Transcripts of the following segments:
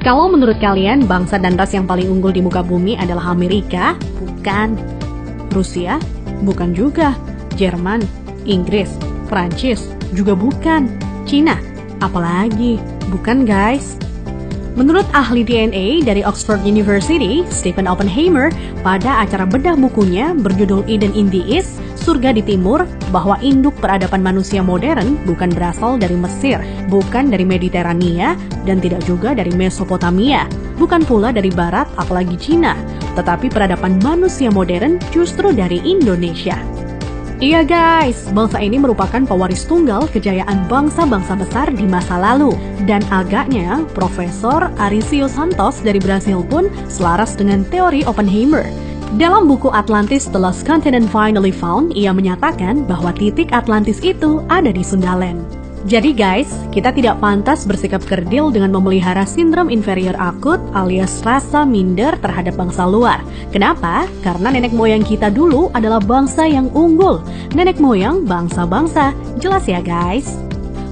Kalau menurut kalian bangsa dan ras yang paling unggul di muka bumi adalah Amerika? Bukan. Rusia? Bukan juga. Jerman? Inggris? Prancis? Juga bukan. Cina? Apalagi? Bukan guys. Menurut ahli DNA dari Oxford University, Stephen Oppenheimer, pada acara bedah bukunya berjudul Eden in the East, Surga di Timur, bahwa induk peradaban manusia modern bukan berasal dari Mesir, bukan dari Mediterania, dan tidak juga dari Mesopotamia, bukan pula dari Barat apalagi Cina, tetapi peradaban manusia modern justru dari Indonesia. Iya guys, bangsa ini merupakan pewaris tunggal kejayaan bangsa-bangsa besar di masa lalu. Dan agaknya, Profesor Arício Santos dari Brasil pun selaras dengan teori Oppenheimer. Dalam buku Atlantis The Lost Continent Finally Found, ia menyatakan bahwa titik Atlantis itu ada di Sundaland. Jadi guys, kita tidak pantas bersikap kerdil dengan memelihara sindrom inferior akut alias rasa minder terhadap bangsa luar. Kenapa? Karena nenek moyang kita dulu adalah bangsa yang unggul. Nenek moyang bangsa-bangsa, jelas ya guys?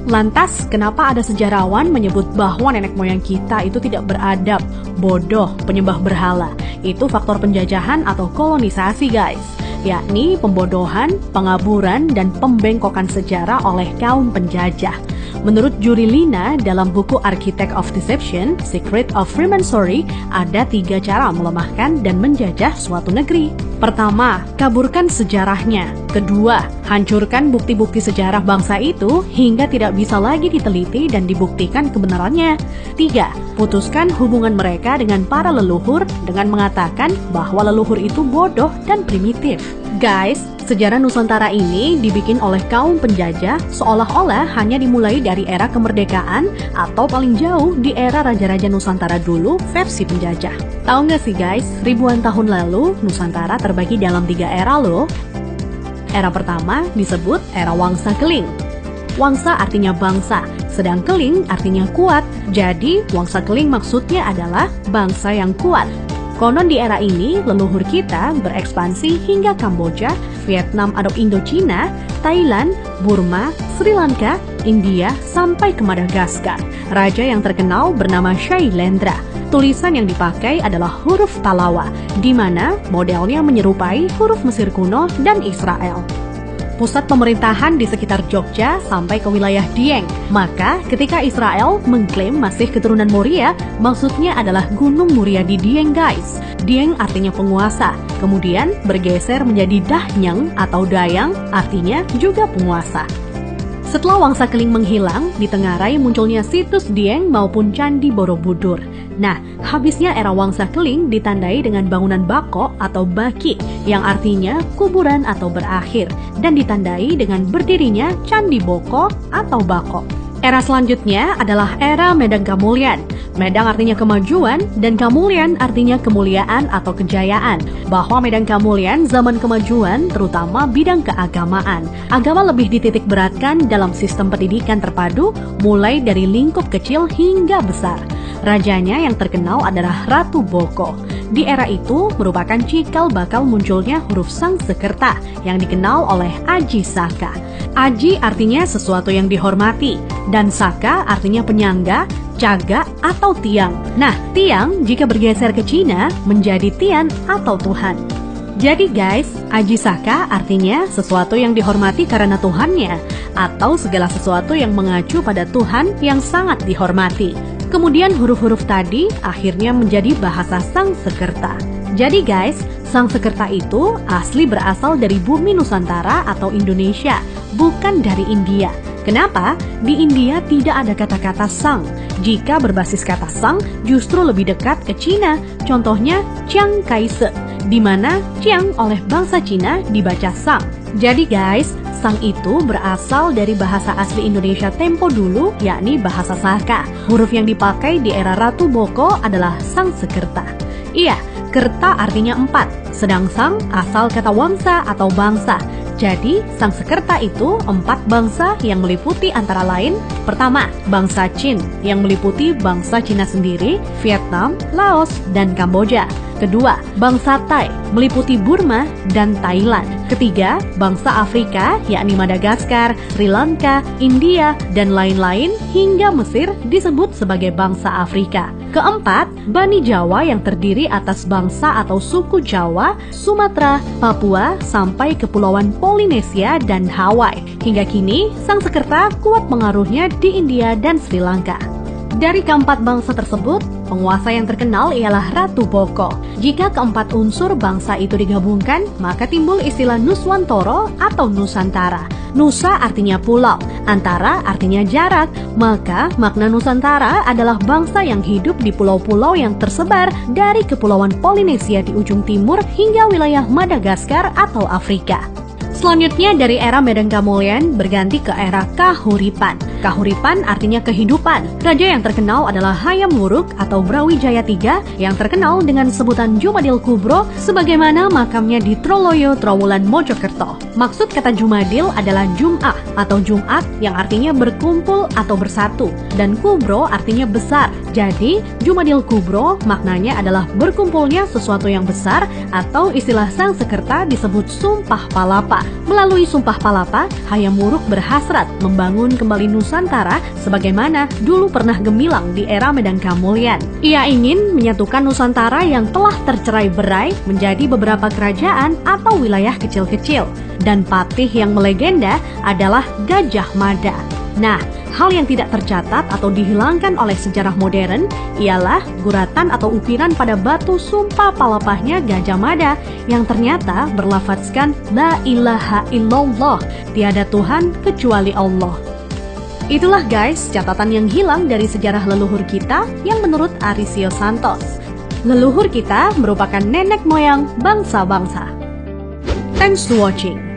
Lantas, kenapa ada sejarawan menyebut bahwa nenek moyang kita itu tidak beradab, bodoh, penyembah berhala? Itu faktor penjajahan atau kolonisasi guys, yakni pembodohan, pengaburan, dan pembengkokan sejarah oleh kaum penjajah. Menurut Juri Lina dalam buku Architect of Deception, Secret of Freemasonry, ada 3 cara melemahkan dan menjajah suatu negeri. Pertama, kaburkan sejarahnya. Kedua, hancurkan bukti-bukti sejarah bangsa itu hingga tidak bisa lagi diteliti dan dibuktikan kebenarannya. 3, putuskan hubungan mereka dengan para leluhur dengan mengatakan bahwa leluhur itu bodoh dan primitif. Guys, sejarah Nusantara ini dibikin oleh kaum penjajah seolah-olah hanya dimulai dari era kemerdekaan atau paling jauh di era Raja-Raja Nusantara dulu versi penjajah. Tahu nggak sih guys, ribuan tahun lalu Nusantara terbagi dalam 3 era loh. Era pertama disebut era Wangsa Keling. Wangsa artinya bangsa, sedang Keling artinya kuat. Jadi Wangsa Keling maksudnya adalah bangsa yang kuat. Konon di era ini, leluhur kita berekspansi hingga Kamboja, Vietnam atau Indochina, Thailand, Burma, Sri Lanka, India, sampai ke Madagaskar. Raja yang terkenal bernama Shailendra. Tulisan yang dipakai adalah huruf Talawa, di mana modelnya menyerupai huruf Mesir kuno dan Israel. Pusat pemerintahan di sekitar Jogja sampai ke wilayah Dieng. Maka ketika Israel mengklaim masih keturunan Moria, maksudnya adalah Gunung Muria di Dieng guys. Dieng artinya penguasa, kemudian bergeser menjadi Dahnyang atau Dayang, artinya juga penguasa. Setelah Wangsa Keling menghilang, ditengarai munculnya situs Dieng maupun Candi Borobudur. Nah, habisnya era Wangsa Keling ditandai dengan bangunan Bako atau Baki, yang artinya kuburan atau berakhir, dan ditandai dengan berdirinya Candi Boko atau Bako. Era selanjutnya adalah era Medang Kamulyan. Medang artinya kemajuan dan Kamulyan artinya kemuliaan atau kejayaan. Bahwa Medang Kamulyan zaman kemajuan terutama bidang keagamaan. Agama lebih dititik beratkan dalam sistem pendidikan terpadu mulai dari lingkup kecil hingga besar. Rajanya yang terkenal adalah Ratu Boko. Di era itu merupakan cikal bakal munculnya huruf Sangsekerta yang dikenal oleh Aji Saka. Aji artinya sesuatu yang dihormati, dan Saka artinya penyangga, caga, atau tiang. Nah, tiang jika bergeser ke Cina menjadi Tian atau Tuhan. Jadi guys, Aji Saka artinya sesuatu yang dihormati karena Tuhannya, atau segala sesuatu yang mengacu pada Tuhan yang sangat dihormati. Kemudian huruf-huruf tadi akhirnya menjadi bahasa Sangsekerta. Jadi guys, Sangsekerta itu asli berasal dari bumi Nusantara atau Indonesia, bukan dari India. Kenapa? Di India tidak ada kata-kata sang. Jika berbasis kata sang, justru lebih dekat ke Cina. Contohnya Chiang Kai-shek, di mana Chiang oleh bangsa Cina dibaca sang. Jadi guys, sang itu berasal dari bahasa asli Indonesia tempo dulu, yakni bahasa Saka. Huruf yang dipakai di era Ratu Boko adalah Sangsekerta. Iya, kerta artinya 4, sedang sang asal kata wangsa atau bangsa. Jadi, Sangsekerta itu 4 bangsa yang meliputi antara lain: pertama, bangsa Qin yang meliputi bangsa Cina sendiri, Vietnam, Laos, dan Kamboja. Kedua, bangsa Thai meliputi Burma dan Thailand. Ketiga, bangsa Afrika yakni Madagaskar, Sri Lanka, India, dan lain-lain hingga Mesir disebut sebagai bangsa Afrika. Keempat, Bani Jawa yang terdiri atas bangsa atau suku Jawa, Sumatera, Papua, sampai Kepulauan Polinesia dan Hawaii. Hingga kini, Sangsekerta kuat pengaruhnya di India dan Sri Lanka. Dari keempat bangsa tersebut, penguasa yang terkenal ialah Ratu Boko. Jika keempat unsur bangsa itu digabungkan, maka timbul istilah Nuswantara atau Nusantara. Nusa artinya pulau, antara artinya jarak, maka makna Nusantara adalah bangsa yang hidup di pulau-pulau yang tersebar dari Kepulauan Polinesia di ujung timur hingga wilayah Madagaskar atau Afrika. Selanjutnya dari era Medan Kamulyan berganti ke era Kahuripan. Kahuripan artinya kehidupan. Raja yang terkenal adalah Hayam Wuruk atau Brawijaya III yang terkenal dengan sebutan Jumadil Kubro sebagaimana makamnya di Troloyo, Trowulan, Mojokerto. Maksud kata Jumadil adalah Jum'ah atau Jumat yang artinya berkumpul atau bersatu dan Kubro artinya besar. Jadi Jumadil Kubro maknanya adalah berkumpulnya sesuatu yang besar atau istilah Sangsekerta disebut Sumpah Palapa. Melalui Sumpah Palapa, Hayam Wuruk berhasrat membangun kembali Nusantara sebagaimana dulu pernah gemilang di era Medan Kamulyan. Ia ingin menyatukan Nusantara yang telah tercerai-berai menjadi beberapa kerajaan atau wilayah kecil-kecil. Dan patih yang melegenda adalah Gajah Mada. Nah, hal yang tidak tercatat atau dihilangkan oleh sejarah modern ialah guratan atau ukiran pada batu sumpah palapahnya Gajah Mada yang ternyata berlafadzkan La ilaha illallah, tiada Tuhan kecuali Allah. Itulah guys catatan yang hilang dari sejarah leluhur kita yang menurut Arisio Santos. Leluhur kita merupakan nenek moyang bangsa-bangsa. Thanks to watching.